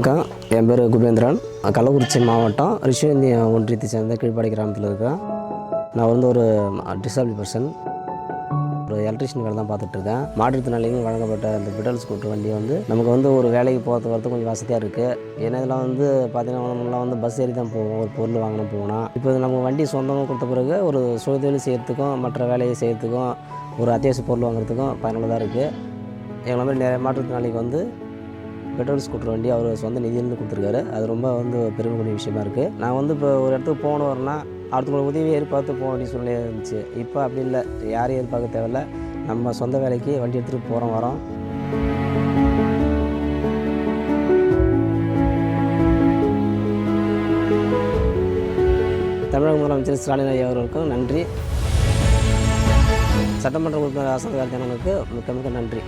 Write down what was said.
வணக்கம், என் பேர் குபேந்திரன். கள்ளக்குறிச்சி மாவட்டம் ரிஷிவந்தி ஒன்றியத்தை சேர்ந்த கீழ்ப்பாடி கிராமத்தில் இருக்கேன். நான் வந்து ஒரு டிசபிள் பர்சன், ஒரு எலக்ட்ரிஷியன் வேலை தான் பார்த்துட்ருக்கேன். மாற்றுத்திறனாளிகள் வழங்கப்பட்ட இந்த பெட்ரோல் ஸ்கூட்டர் வண்டி வந்து நமக்கு வந்து ஒரு வேலைக்கு போகிறது வரது கொஞ்சம் வசதியாக இருக்குது. ஏன்னா இதெல்லாம் வந்து பார்த்திங்கன்னா நம்மளாம் வந்து பஸ் ஏறி தான் போவோம், ஒரு பொருள் வாங்கணும் போனால். இப்போ நம்ம வண்டி சொந்தமாக கொடுத்த பிறகு ஒரு சுயதொழில் செய்கிறதுக்கும் மற்ற வேலையை செய்கிறதுக்கும் ஒரு அத்தியாவசிய பொருள் வாங்குறதுக்கும் பயனுள்ளதாக இருக்குது. எங்களை மாதிரி நிறைய மாற்றுத்திறனாளிக்கு வந்து பெட்ரோல் ஸ்கூட்டர் வண்டி அவர் சொந்த நிதியிலேருந்து கொடுத்துருக்காரு. அது ரொம்ப வந்து பெருமைக்குரிய விஷயமா இருக்குது. நான் வந்து இப்போ ஒரு இடத்துக்கு போகணும் வரேன்னா அடுத்தவங்களை உதவி எதிர்பார்த்து போக வேண்டிய சூழ்நிலையாக இருந்துச்சு. இப்போ அப்படி இல்லை, யாரையும் எதிர்பார்க்க தேவையில்ல. நம்ம சொந்த வேலைக்கு வண்டி எடுத்துகிட்டு போகிறோம் வரோம். தமிழக முதலமைச்சர் ஸ்டாலின் ஐயா அவர்களுக்கும் நன்றி. சட்டமன்ற உறுப்பினர் ஆசாத் கார்த்தியானவர்களுக்கு மிக்க மிக்க நன்றி.